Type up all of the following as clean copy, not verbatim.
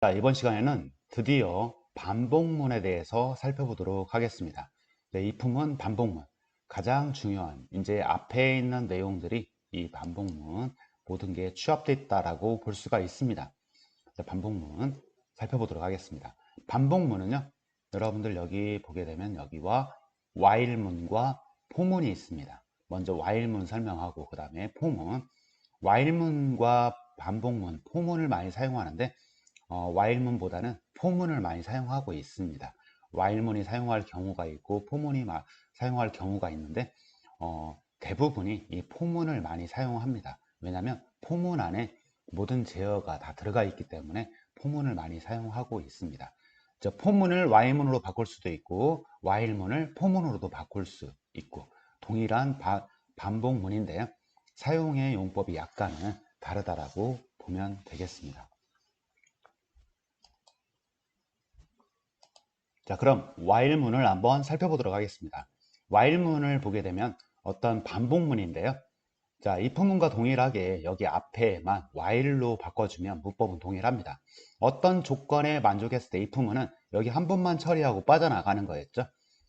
자, 이번 시간에는 드디어 반복문에 대해서 살펴보도록 하겠습니다. 네, 이 품은 반복문. 가장 중요한, 이제 앞에 있는 내용들이 이 반복문 모든 게 취합되어 있다라고 볼 수가 있습니다. 자, 반복문 살펴보도록 하겠습니다. 반복문은요, 여러분들 여기 보게 되면 여기와 while문과 for문이 있습니다. 먼저 while문 설명하고 그 다음에 for문. while문과 반복문, for문을 많이 사용하는데 while문보다는 for문을 많이 사용하고 있습니다. while문이 사용할 경우가 있고 for문이 사용할 경우가 있는데 대부분이 이 for문을 많이 사용합니다. 왜냐하면 for문 안에 모든 제어가 다 들어가 있기 때문에 for문을 많이 사용하고 있습니다. for문을 while문으로 바꿀 수도 있고 while문을 for문으로도 바꿀 수 있고 동일한 반복문인데 사용의 용법이 약간은 다르다라고 보면 되겠습니다. 자, 그럼 while문을 한번 살펴보도록 하겠습니다. while문을 보게 되면 어떤 반복문인데요. 자, if 문과 동일하게 여기 앞에만 while로 바꿔주면 문법은 동일합니다. 어떤 조건에 만족했을 때 if 문은 여기 한 번만 처리하고 빠져나가는 거였죠.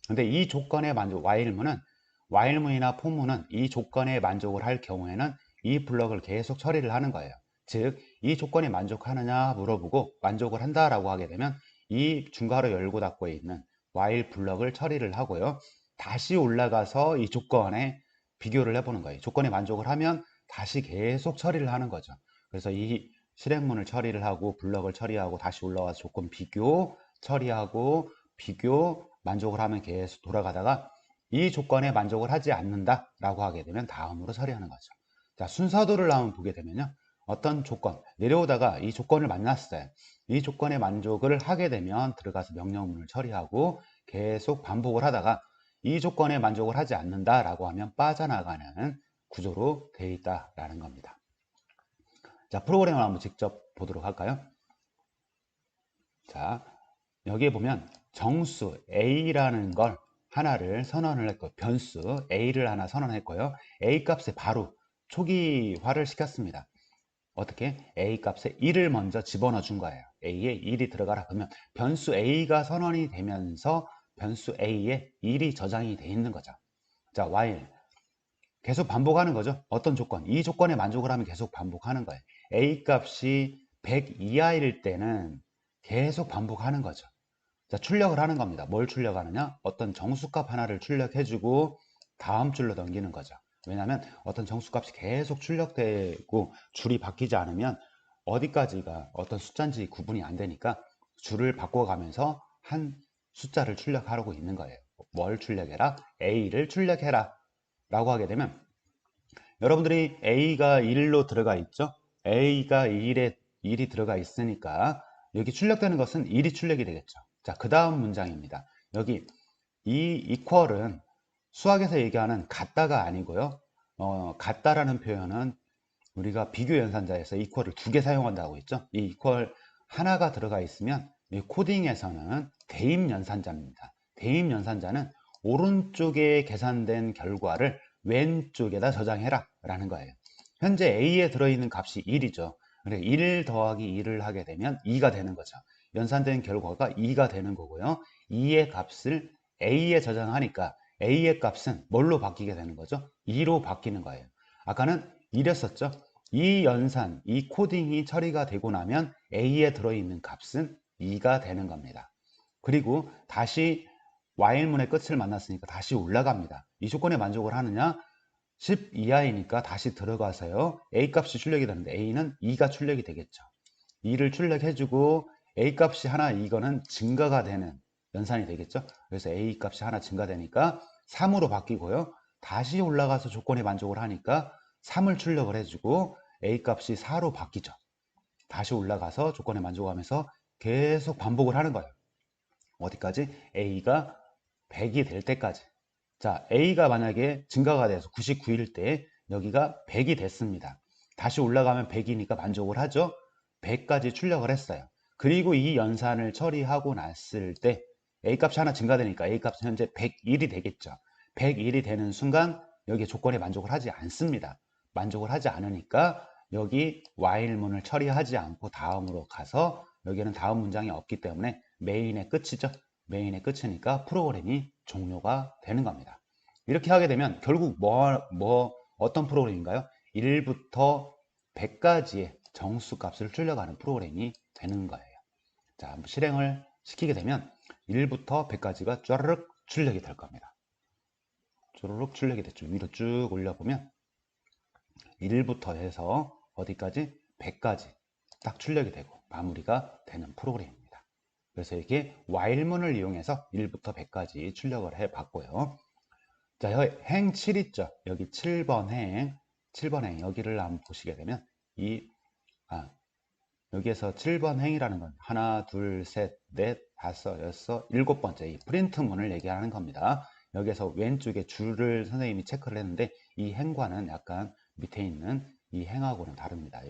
근데 이 조건에 만족, while문이나 for문은 이 조건에 만족을 할 경우에는 이 블럭을 계속 처리를 하는 거예요. 즉, 이 조건에 만족하느냐 물어보고 만족을 한다라고 하게 되면 이 중괄호 열고 닫고 있는 while 블럭을 처리를 하고요. 다시 올라가서 이 조건에 비교를 해보는 거예요. 조건에 만족을 하면 다시 계속 처리를 하는 거죠. 그래서 이 실행문을 처리를 하고 블럭을 처리하고 다시 올라와서 조건 비교 처리하고 비교 만족을 하면 계속 돌아가다가 이 조건에 만족을 하지 않는다 라고 하게 되면 다음으로 처리하는 거죠. 자, 순서도를 한번 보게 되면요. 어떤 조건, 내려오다가 이 조건을 만났어요. 이 조건에 만족을 하게 되면 들어가서 명령문을 처리하고 계속 반복을 하다가 이 조건에 만족을 하지 않는다라고 하면 빠져나가는 구조로 되어 있다라는 겁니다. 자, 프로그램을 한번 직접 보도록 할까요? 자, 여기에 보면 정수 A라는 걸 하나를 선언을 했고요. 변수 A를 하나 선언했고요. A 값에 바로 초기화를 시켰습니다. 어떻게? A 값에 1을 먼저 집어넣어 준 거예요. A에 1이 들어가라. 그러면 변수 A가 선언이 되면서 변수 A에 1이 저장이 돼 있는 거죠. 자, while 계속 반복하는 거죠. 어떤 조건? 이 조건에 만족을 하면 계속 반복하는 거예요. A 값이 100 이하일 때는 계속 반복하는 거죠. 자, 출력을 하는 겁니다. 뭘 출력하느냐? 어떤 정수값 하나를 출력해주고 다음 줄로 넘기는 거죠. 왜냐하면 어떤 정수값이 계속 출력되고 줄이 바뀌지 않으면 어디까지가 어떤 숫자인지 구분이 안 되니까 줄을 바꿔가면서 한 숫자를 출력하고 있는 거예요. 뭘 출력해라? A를 출력해라 라고 하게 되면 여러분들이 A가 1로 들어가 있죠? A가 1이 들어가 있으니까 여기 출력되는 것은 1이 출력이 되겠죠. 자, 그 다음 문장입니다. 여기 이 equal은 수학에서 얘기하는 같다가 아니고요. 같다라는 표현은 우리가 비교 연산자에서 equal을 두 개 사용한다고 했죠. 이 equal 하나가 들어가 있으면 이 코딩에서는 대입 연산자입니다. 대입 연산자는 오른쪽에 계산된 결과를 왼쪽에다 저장해라 라는 거예요. 현재 A에 들어있는 값이 1이죠. 그래 1 더하기 1을 하게 되면 2가 되는 거죠. 연산된 결과가 2가 되는 거고요. 2의 값을 A에 저장하니까 A의 값은 뭘로 바뀌게 되는 거죠? 2로 바뀌는 거예요. 아까는 1이었었죠. 이 연산, 이 코딩이 처리가 되고 나면 A에 들어있는 값은 2가 되는 겁니다. 그리고 다시 while문의 끝을 만났으니까 다시 올라갑니다. 이 조건에 만족을 하느냐? 10 이하이니까 다시 들어가서요. A 값이 출력이 되는데 A는 2가 출력이 되겠죠. 2를 출력해주고 A 값이 하나 이거는 증가가 되는 연산이 되겠죠. 그래서 A 값이 하나 증가되니까 3으로 바뀌고요. 다시 올라가서 조건에 만족을 하니까 3을 출력을 해주고 A 값이 4로 바뀌죠. 다시 올라가서 조건에 만족하면서 계속 반복을 하는 거예요. 어디까지? A가 100이 될 때까지. 자, A가 만약에 증가가 돼서 99일 때 여기가 100이 됐습니다. 다시 올라가면 100이니까 만족을 하죠. 100까지 출력을 했어요. 그리고 이 연산을 처리하고 났을 때 A값이 하나 증가되니까 A값은 현재 101이 되겠죠. 101이 되는 순간 여기 조건에 만족을 하지 않습니다. 만족을 하지 않으니까 여기 while문을 처리하지 않고 다음으로 가서 여기에는 다음 문장이 없기 때문에 메인의 끝이죠. 메인의 끝이니까 프로그램이 종료가 되는 겁니다. 이렇게 하게 되면 결국 어떤 프로그램인가요? 1부터 100까지의 정수 값을 출력하는 프로그램이 되는 거예요. 자, 실행을 시키게 되면 1부터 100까지가 쭈르륵 출력이 될 겁니다. 쭈르륵 출력이 됐죠. 위로 쭉 올려보면 1부터 해서 어디까지? 100까지 딱 출력이 되고 마무리가 되는 프로그램입니다. 그래서 이렇게 while문을 이용해서 1부터 100까지 출력을 해 봤고요. 자, 여기 행 7 있죠. 여기 7번 행, 7번 행 여기를 한번 보시게 되면 여기에서 7번 행이라는 건 하나, 둘, 셋, 넷, 다섯, 여섯, 일곱 번째 이 프린트문을 얘기하는 겁니다. 여기에서 왼쪽에 줄을 선생님이 체크를 했는데 이 행과는 약간 밑에 있는 이 행하고는 다릅니다.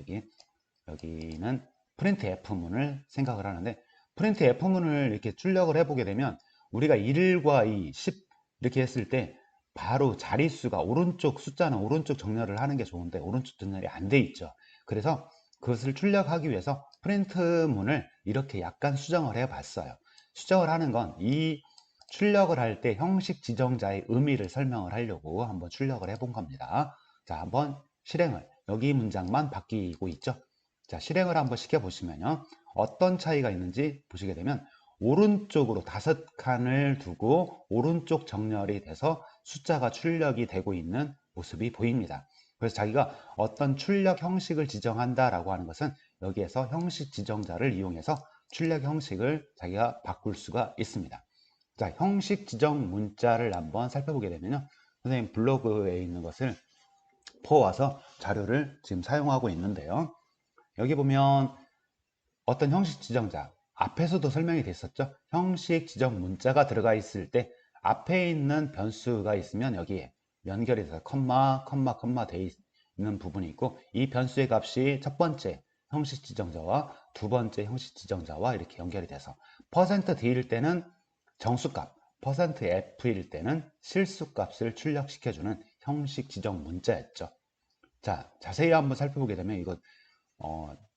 여기는 프린트 F문을 생각을 하는데 프린트 F문을 이렇게 출력을 해보게 되면 우리가 1과 2, 10 이렇게 했을 때 바로 자릿수가 오른쪽 숫자는 오른쪽 정렬을 하는 게 좋은데 오른쪽 정렬이 안 돼 있죠. 그래서 그것을 출력하기 위해서 프린트문을 이렇게 약간 수정을 해 봤어요. 수정을 하는 건 이 출력을 할 때 형식 지정자의 의미를 설명을 하려고 한번 출력을 해 본 겁니다. 자, 한번 실행을 여기 문장만 바뀌고 있죠. 자, 실행을 한번 시켜보시면요. 어떤 차이가 있는지 보시게 되면 오른쪽으로 5칸을 두고 오른쪽 정렬이 돼서 숫자가 출력이 되고 있는 모습이 보입니다. 그래서 자기가 어떤 출력 형식을 지정한다라고 하는 것은 여기에서 형식 지정자를 이용해서 출력 형식을 자기가 바꿀 수가 있습니다. 자, 형식 지정 문자를 한번 살펴보게 되면요. 선생님 블로그에 있는 것을 퍼와서 자료를 지금 사용하고 있는데요. 여기 보면 어떤 형식 지정자 앞에서도 설명이 됐었죠. 형식 지정 문자가 들어가 있을 때 앞에 있는 변수가 있으면 여기에 연결이 돼서 컴마 되어 있는 부분이 있고 이 변수의 값이 첫 번째 형식 지정자와 두 번째 형식 지정자와 이렇게 연결이 돼서 %d일 때는 정수값, %f일 때는 실수값을 출력시켜주는 형식 지정 문자였죠. 자, 자세히 한번 살펴보게 되면 이거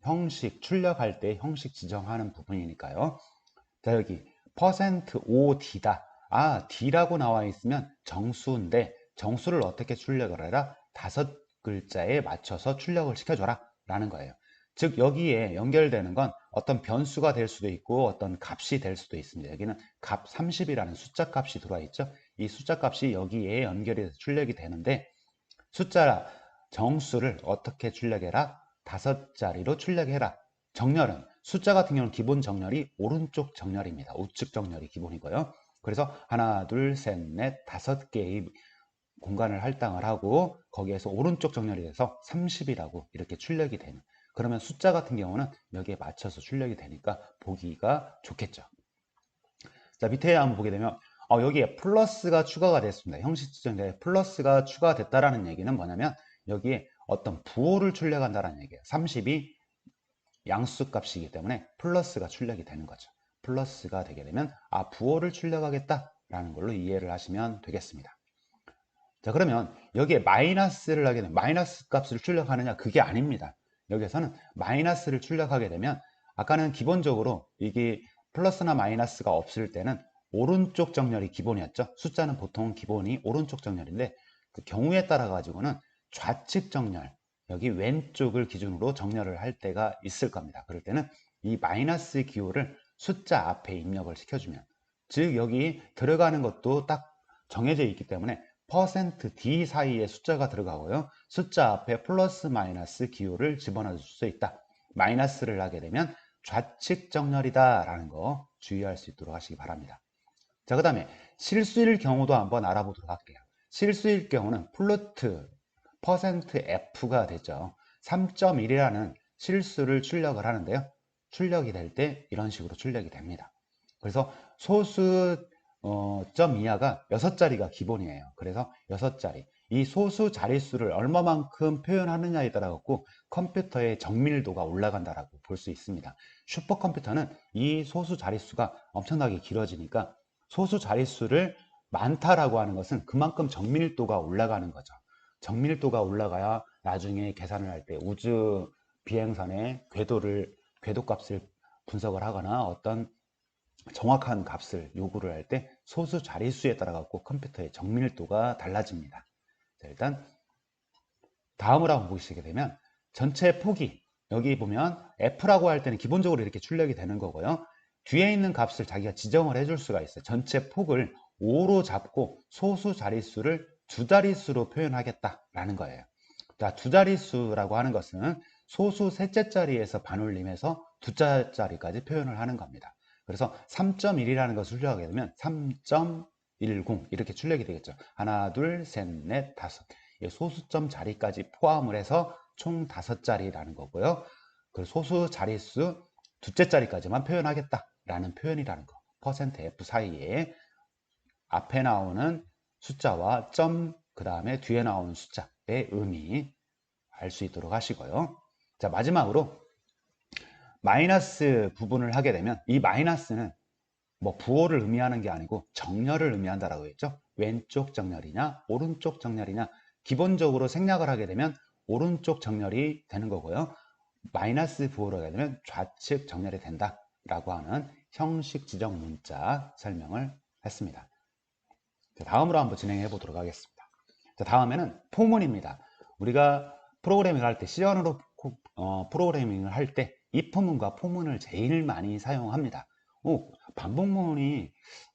형식 출력할 때 형식 지정하는 부분이니까요. 자, 여기 %OD다. D라고 나와 있으면 정수인데 정수를 어떻게 출력을 해라? 5글자에 맞춰서 출력을 시켜줘라 라는 거예요. 즉 여기에 연결되는 건 어떤 변수가 될 수도 있고 어떤 값이 될 수도 있습니다. 여기는 값 30이라는 숫자 값이 들어와 있죠. 이 숫자 값이 여기에 연결이 돼서 출력이 되는데 숫자 정수를 어떻게 출력해라? 5자리로 출력해라. 정렬은 숫자 같은 경우는 기본 정렬이 오른쪽 정렬입니다. 우측 정렬이 기본이고요. 그래서 하나, 둘, 셋, 넷, 5개의 공간을 할당을 하고 거기에서 오른쪽 정렬이 돼서 30이라고 이렇게 출력이 되는, 그러면 숫자 같은 경우는 여기에 맞춰서 출력이 되니까 보기가 좋겠죠. 자, 밑에 한번 보게 되면 여기에 플러스가 추가가 됐습니다. 형식 지정자에 플러스가 추가됐다라는 얘기는 뭐냐면 여기에 어떤 부호를 출력한다는 얘기예요. 30이 양수 값이기 때문에 플러스가 출력이 되는 거죠. 플러스가 되게 되면 부호를 출력하겠다라는 걸로 이해를 하시면 되겠습니다. 자, 그러면 여기에 마이너스를 하게 되면 마이너스 값을 출력하느냐? 그게 아닙니다. 여기서는 마이너스를 출력하게 되면 아까는 기본적으로 이게 플러스나 마이너스가 없을 때는 오른쪽 정렬이 기본이었죠. 숫자는 보통 기본이 오른쪽 정렬인데 그 경우에 따라 가지고는 좌측 정렬, 여기 왼쪽을 기준으로 정렬을 할 때가 있을 겁니다. 그럴 때는 이 마이너스 기호를 숫자 앞에 입력을 시켜주면, 즉 여기 들어가는 것도 딱 정해져 있기 때문에 %d 사이에 숫자가 들어가고요. 숫자 앞에 플러스 마이너스 기호를 집어넣을 수 있다. 마이너스를 하게 되면 좌측 정렬이다 라는 거 주의할 수 있도록 하시기 바랍니다. 자, 그 다음에 실수일 경우도 한번 알아보도록 할게요. 실수일 경우는 플루트 %f가 되죠. 3.1이라는 실수를 출력을 하는데요. 출력이 될 때 이런 식으로 출력이 됩니다. 그래서 소수 점 이하가 6자리가 기본이에요. 그래서 6자리. 이 소수 자릿수를 얼마만큼 표현하느냐에 따라 갖고 컴퓨터의 정밀도가 올라간다라고 볼 수 있습니다. 슈퍼컴퓨터는 이 소수 자릿수가 엄청나게 길어지니까 소수 자릿수를 많다라고 하는 것은 그만큼 정밀도가 올라가는 거죠. 정밀도가 올라가야 나중에 계산을 할 때 우주 비행선의 궤도값을 분석을 하거나 어떤 정확한 값을 요구를 할 때 소수 자릿수에 따라 갖고 컴퓨터의 정밀도가 달라집니다. 자, 일단 다음으로 한번 보시게 되면 전체 폭이 여기 보면 F라고 할 때는 기본적으로 이렇게 출력이 되는 거고요. 뒤에 있는 값을 자기가 지정을 해줄 수가 있어요. 전체 폭을 5로 잡고 소수 자릿수를 두 자릿수로 표현하겠다라는 거예요. 자, 두 자릿수라고 하는 것은 소수 셋째 자리에서 반올림해서 두 자릿자리까지 표현을 하는 겁니다. 그래서 3.1이라는 것을 출력하게 되면 3.10 이렇게 출력이 되겠죠. 하나, 둘, 셋, 넷, 다섯. 소수점 자리까지 포함을 해서 총 5자리라는 거고요. 그 소수 자릿수 두째 자리까지만 표현하겠다라는 표현이라는 거. %F 사이에 앞에 나오는 숫자와 점, 그 다음에 뒤에 나오는 숫자의 의미 알 수 있도록 하시고요. 자, 마지막으로 마이너스 부분을 하게 되면 이 마이너스는 뭐 부호를 의미하는 게 아니고 정렬을 의미한다라고 했죠. 왼쪽 정렬이냐 오른쪽 정렬이냐, 기본적으로 생략을 하게 되면 오른쪽 정렬이 되는 거고요. 마이너스 부호로 하게 되면 좌측 정렬이 된다라고 하는 형식 지정 문자 설명을 했습니다. 자, 다음으로 한번 진행해 보도록 하겠습니다. 자, 다음에는 포문입니다. 우리가 프로그래밍을 할 때 C언어로 프로그래밍을 할 때 if문과 포문을 제일 많이 사용합니다. 반복문이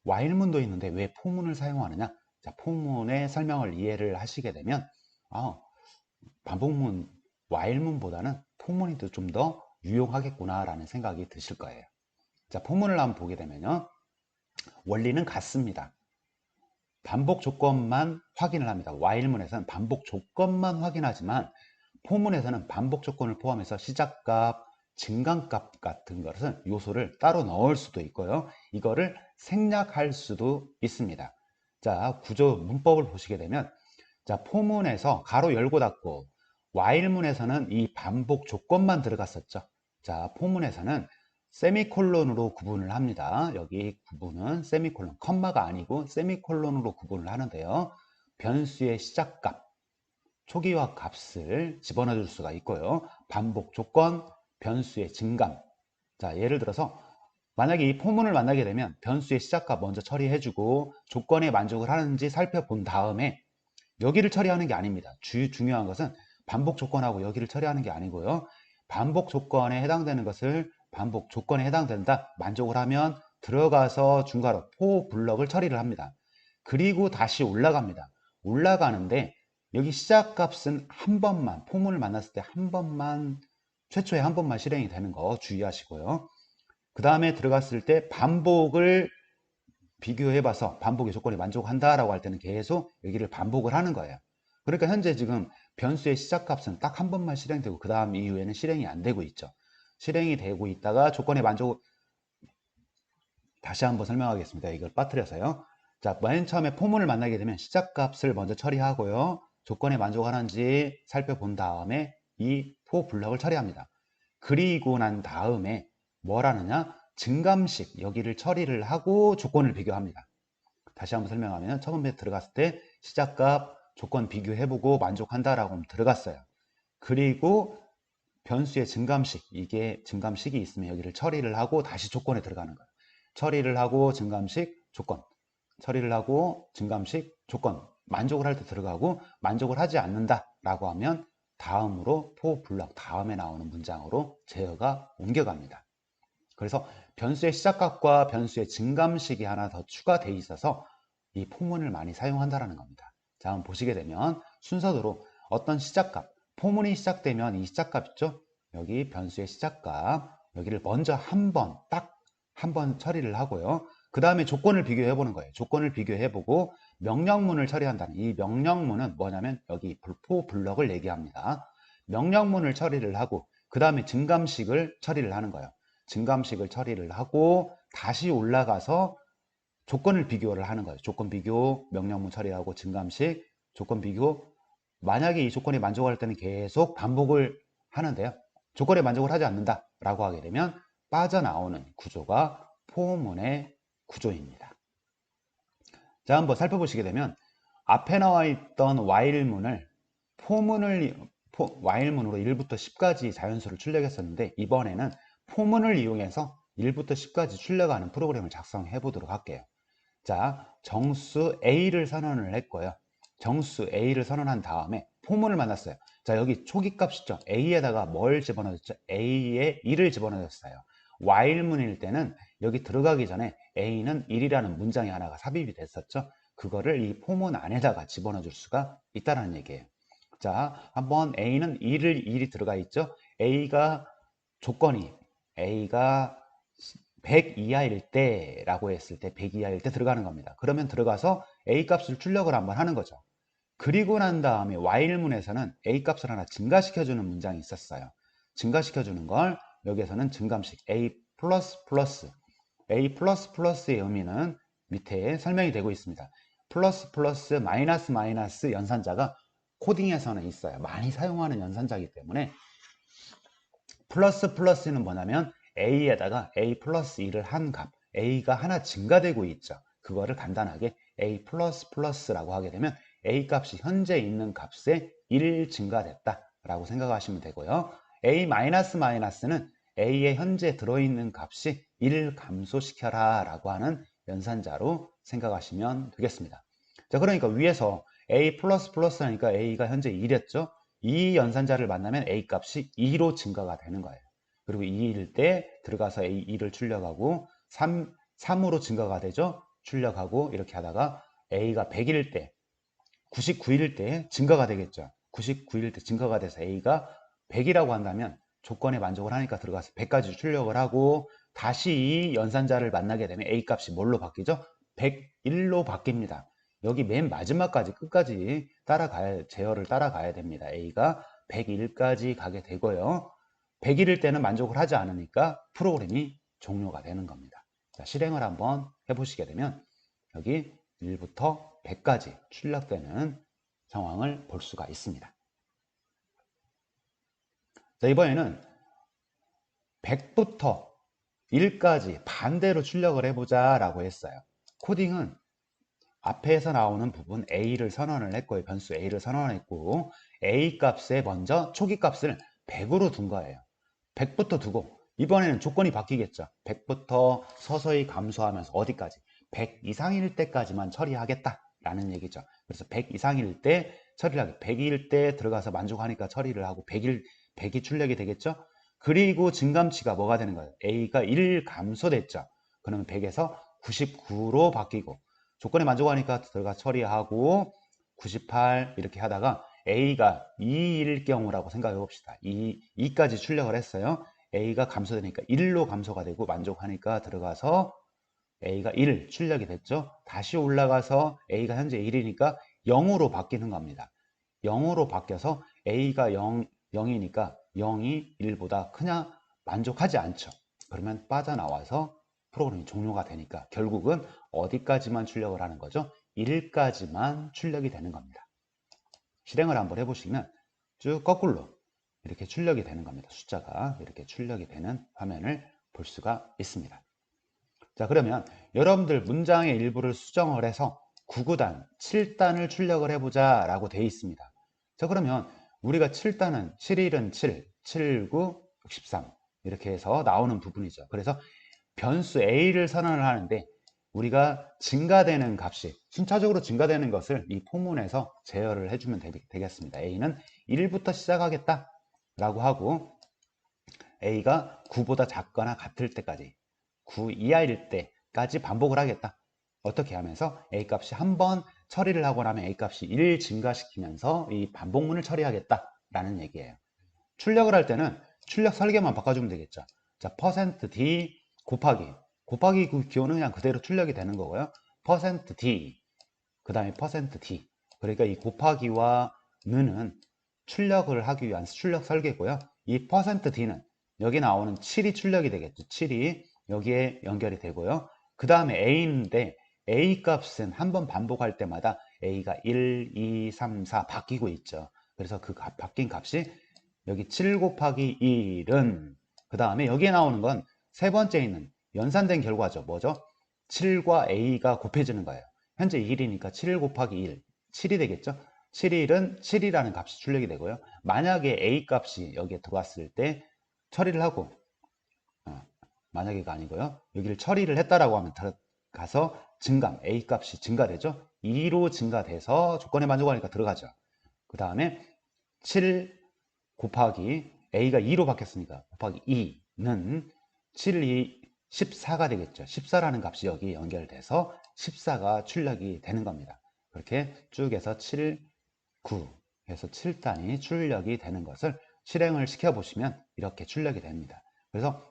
while문도 있는데 왜 포문을 사용하느냐? 자, 포문의 설명을 이해를 하시게 되면 반복문 while문보다는 포문이 좀 더 유용하겠구나 라는 생각이 드실 거예요. 자, 포문을 한번 보게 되면요, 원리는 같습니다. 반복 조건만 확인을 합니다. while문에서는 반복 조건만 확인하지만 포문에서는 반복 조건을 포함해서 시작값, 증가값 같은 것은 요소를 따로 넣을 수도 있고요. 이거를 생략할 수도 있습니다. 자, 구조 문법을 보시게 되면, 자, 포문에서 가로 열고 닫고 while문에서는 이 반복 조건만 들어갔었죠. 자, 포문에서는 세미콜론으로 구분을 합니다. 여기 구분은 세미콜론, 컴마가 아니고 세미콜론으로 구분을 하는데요. 변수의 시작값, 초기화 값을 집어넣어 줄 수가 있고요. 반복 조건, 변수의 증감. 자, 예를 들어서 만약에 이 포문을 만나게 되면 변수의 시작값 먼저 처리해주고 조건에 만족을 하는지 살펴본 다음에 여기를 처리하는 게 아닙니다. 중요한 것은 반복 조건하고 여기를 처리하는 게 아니고요. 반복 조건에 해당되는 것을 반복 조건에 해당된다, 만족을 하면 들어가서 중괄호 포 블럭을 처리를 합니다. 그리고 다시 올라갑니다. 올라가는데 여기 시작값은 한 번만, 포문을 만났을 때 한 번만, 최초에 한 번만 실행이 되는 거 주의하시고요. 그 다음에 들어갔을 때 반복을 비교해봐서 반복의 조건에 만족한다라고 할 때는 계속 여기를 반복을 하는 거예요. 그러니까 현재 지금 변수의 시작값은 딱 한 번만 실행되고 그 다음 이후에는 실행이 안 되고 있죠. 실행이 되고 있다가 조건에 만족, 다시 한번 설명하겠습니다. 이걸 빠뜨려서요. 자, 맨 처음에 포문을 만나게 되면 시작값을 먼저 처리하고요. 조건에 만족하는지 살펴본 다음에 이 포 블럭을 처리합니다. 그리고 난 다음에 뭘 하느냐? 증감식 여기를 처리를 하고 조건을 비교합니다. 다시 한번 설명하면 처음에 들어갔을 때 시작값 조건 비교해보고 만족한다라고 들어갔어요. 그리고 변수의 증감식, 이게 증감식이 있으면 여기를 처리를 하고 다시 조건에 들어가는 거예요. 처리를 하고 증감식 조건, 처리를 하고 증감식 조건, 만족을 할 때 들어가고 만족을 하지 않는다라고 하면 다음으로 포 블럭 다음에 나오는 문장으로 제어가 옮겨갑니다. 그래서 변수의 시작값과 변수의 증감식이 하나 더 추가되어 있어서 이 포문을 많이 사용한다는 겁니다. 자, 한번 보시게 되면 순서대로 어떤 시작값, 포문이 시작되면 이 시작값 있죠? 여기 변수의 시작값, 여기를 먼저 딱 한 번 처리를 하고요. 그 다음에 조건을 비교해 보는 거예요. 조건을 비교해 보고 명령문을 처리한다는, 이 명령문은 뭐냐면 여기 포 블럭을 얘기합니다. 명령문을 처리를 하고 그 다음에 증감식을 처리를 하는 거예요. 증감식을 처리를 하고 다시 올라가서 조건을 비교를 하는 거예요. 조건 비교, 명령문 처리하고 증감식, 조건 비교. 만약에 이 조건에 만족할 때는 계속 반복을 하는데요. 조건에 만족을 하지 않는다라고 하게 되면 빠져나오는 구조가 포문의 구조입니다. 자, 한번 살펴보시게 되면 앞에 나와 있던 while문을 while문으로 1부터 10까지 자연수를 출력했었는데 이번에는 포문을 이용해서 1부터 10까지 출력하는 프로그램을 작성해 보도록 할게요. 자, 정수 A를 선언을 했고요. 정수 A를 선언한 다음에 포문을 만났어요. 자, 여기 초기값 있죠. A에다가 뭘 집어넣었죠? A에 1을 집어넣었어요. while문일 때는 여기 들어가기 전에 A는 1이라는 문장이 하나가 삽입이 됐었죠. 그거를 이 포문 안에다가 집어넣어 줄 수가 있다는 얘기예요. 자, 한번 A는 1이 들어가 있죠. A가 조건이 A가 100 이하일 때 라고 했을 때 100 이하일 때 들어가는 겁니다. 그러면 들어가서 A 값을 출력을 한번 하는 거죠. 그리고 난 다음에 while문에서는 A 값을 하나 증가시켜주는 문장이 있었어요. 증가시켜주는 걸 여기에서는 증감식 A++. A++의 의미는 밑에 설명이 되고 있습니다. 플러스 플러스 마이너스 마이너스 연산자가 코딩에서는 있어요. 많이 사용하는 연산자이기 때문에 플러스 플러스는 뭐냐면 A에다가 A 플러스 1을 한 값, A가 하나 증가되고 있죠. 그거를 간단하게 A 플러스 플러스라고 하게 되면 A 값이 현재 있는 값에 1 증가됐다 라고 생각하시면 되고요. A 마이너스 마이너스는 A에 현재 들어있는 값이 1 감소시켜라 라고 하는 연산자로 생각하시면 되겠습니다. 자, 그러니까 위에서 A 플러스 플러스 하니까 A가 현재 1이었죠. 이 연산자를 만나면 A 값이 2로 증가가 되는 거예요. 그리고 2일 때 들어가서 A2를 출력하고 3으로 증가가 되죠. 출력하고 이렇게 하다가 A가 100일 때 99일 때 증가가 되겠죠. 99일 때 증가가 돼서 A가 100이라고 한다면 조건에 만족을 하니까 들어가서 100까지 출력을 하고 다시 이 연산자를 만나게 되면 A 값이 뭘로 바뀌죠? 101로 바뀝니다. 여기 맨 마지막까지 끝까지 제어를 따라가야 됩니다. A가 101까지 가게 되고요. 100일일 때는 만족을 하지 않으니까 프로그램이 종료가 되는 겁니다. 자, 실행을 한번 해보시게 되면 여기 1부터 100까지 출력되는 상황을 볼 수가 있습니다. 자, 이번에는 100부터 1까지 반대로 출력을 해보자 라고 했어요. 코딩은 앞에서 나오는 부분 A를 선언을 했고요. 변수 A를 선언했고 A 값에 먼저 초기 값을 100으로 둔 거예요. 100부터 두고 이번에는 조건이 바뀌겠죠. 100부터 서서히 감소하면서 어디까지? 100 이상일 때까지만 처리하겠다 라는 얘기죠. 그래서 100 이상일 때 처리를 하게 100일 때 들어가서 만족하니까 처리를 하고 100이 출력이 되겠죠. 그리고 증감치가 뭐가 되는 거예요? A가 1 감소됐죠. 그러면 100에서 99로 바뀌고 조건에 만족하니까 들어가 처리하고 98 이렇게 하다가 A가 2일 경우라고 생각해 봅시다. 2까지 출력을 했어요. A가 감소되니까 1로 감소가 되고 만족하니까 들어가서 A가 1 출력이 됐죠. 다시 올라가서 A가 현재 1이니까 0으로 바뀌는 겁니다. 0으로 바뀌어서 A가 0이니까 0이 1보다 크냐 만족하지 않죠. 그러면 빠져나와서 프로그램이 종료가 되니까 결국은 어디까지만 출력을 하는 거죠? 1까지만 출력이 되는 겁니다. 실행을 한번 해보시면 쭉 거꾸로 이렇게 출력이 되는 겁니다. 숫자가 이렇게 출력이 되는 화면을 볼 수가 있습니다. 자, 그러면 여러분들 문장의 일부를 수정을 해서 9구단, 7단을 출력을 해보자 라고 되어 있습니다. 자, 그러면 우리가 7단은 7일은 7, 7, 9, 63 이렇게 해서 나오는 부분이죠. 그래서 변수 A를 선언을 하는데 우리가 증가되는 값이 순차적으로 증가되는 것을 이 포문에서 제어를 해주면 되겠습니다. A는 1부터 시작하겠다 라고 하고 A가 9보다 작거나 같을 때까지 9 이하일 때까지 반복을 하겠다. 어떻게 하면서 A 값이 한번 처리를 하고 나면 A 값이 1 증가시키면서 이 반복문을 처리하겠다 라는 얘기예요. 출력을 할 때는 출력 설계만 바꿔주면 되겠죠. 자, %d 곱하기 그 기호는 그냥 그대로 출력이 되는 거고요. %d 그 다음에 %d 그러니까 이 곱하기와 는은 출력을 하기 위한 출력 설계고요. 이 %d는 여기 나오는 7이 출력이 되겠죠. 7이 여기에 연결이 되고요. 그 다음에 A인데 A 값은 한번 반복할 때마다 A가 1, 2, 3, 4 바뀌고 있죠. 그래서 그 바뀐 값이 여기 7 곱하기 1은 그 다음에 여기에 나오는 건 세 번째 있는 연산된 결과죠. 뭐죠? 7과 A가 곱해지는 거예요. 현재 1이니까 7 곱하기 1, 7이 되겠죠? 7일은 7이라는 값이 출력이 되고요. 만약에 A 값이 여기에 들어왔을 때 처리를 하고 만약에가 아니고요. 여기를 처리를 했다라고 하면 들어가서 증감, A 값이 증가되죠. 2로 증가돼서 조건에 만족하니까 들어가죠. 그 다음에 7 곱하기 A가 2로 바뀌었으니까 곱하기 2는 7, 2, 14가 되겠죠. 14라는 값이 여기 연결돼서 14가 출력이 되는 겁니다. 그렇게 쭉 해서 7, 9 해서 7단이 출력이 되는 것을 실행을 시켜보시면 이렇게 출력이 됩니다. 그래서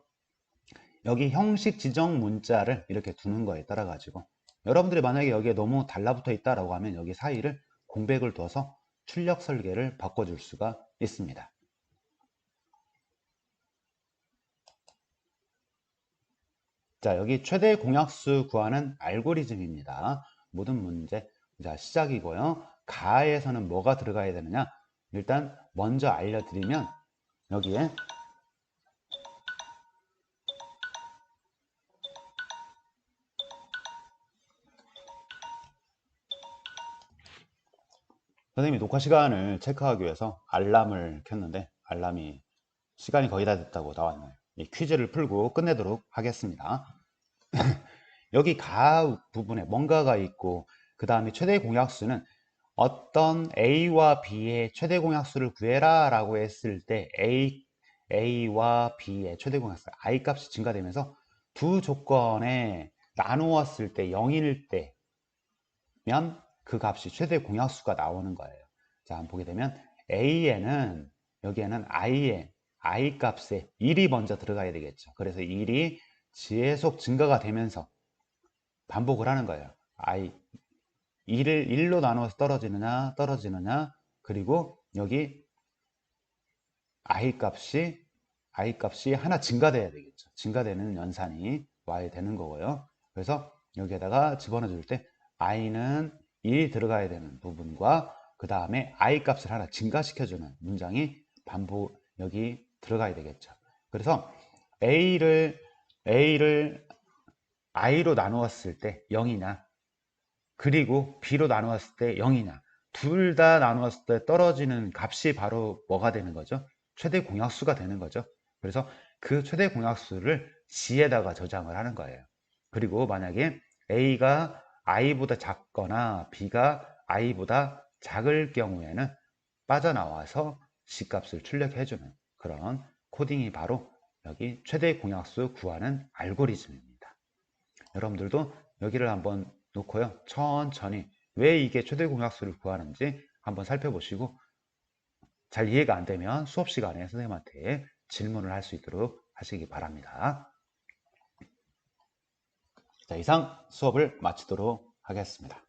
여기 형식 지정 문자를 이렇게 두는 거에 따라 가지고 여러분들이 만약에 여기에 너무 달라붙어 있다라고 하면 여기 사이를 공백을 둬서 출력 설계를 바꿔줄 수가 있습니다. 자, 여기 최대 공약수 구하는 알고리즘입니다. 모든 문제 자, 시작이고요. 가에서는 뭐가 들어가야 되느냐? 일단 먼저 알려드리면 여기에 선생님이 녹화 시간을 체크하기 위해서 알람을 켰는데 알람이 시간이 거의 다 됐다고 나왔네요. 이 퀴즈를 풀고 끝내도록 하겠습니다. 여기 가 부분에 뭔가가 있고 그 다음에 최대 공약수는 어떤 A와 B의 최대 공약수를 구해라 라고 했을 때 A와 B의 최대 공약수 I 값이 증가되면서 두 조건에 나누었을 때 0일 때면 그 값이 최대 공약수가 나오는 거예요. 자, 한번 보게 되면 A에는 여기에는 I 값에 1이 먼저 들어가야 되겠죠. 그래서 1이 계속 증가가 되면서 반복을 하는 거예요. 2를 1로 나누어서 떨어지느냐, 그리고 여기 I 값이 하나 증가돼야 되겠죠. 증가되는 연산이 와야 되는 거고요. 그래서 여기에다가 집어넣어 줄 때 I는 1이 들어가야 되는 부분과 그 다음에 I 값을 하나 증가시켜주는 문장이 반복 여기 들어가야 되겠죠. 그래서 A를 I로 나누었을 때 0이냐 그리고 B로 나누었을 때 0이냐 둘 다 나누었을 때 떨어지는 값이 바로 뭐가 되는 거죠? 최대 공약수가 되는 거죠. 그래서 그 최대 공약수를 G에다가 저장을 하는 거예요. 그리고 만약에 A가 I보다 작거나 B가 I보다 작을 경우에는 빠져나와서 C 값을 출력해주는 그런 코딩이 바로 여기 최대 공약수 구하는 알고리즘입니다. 여러분들도 여기를 한번 놓고요. 천천히 왜 이게 최대 공약수를 구하는지 한번 살펴보시고 잘 이해가 안 되면 수업 시간에 선생님한테 질문을 할 수 있도록 하시기 바랍니다. 자, 이상 수업을 마치도록 하겠습니다.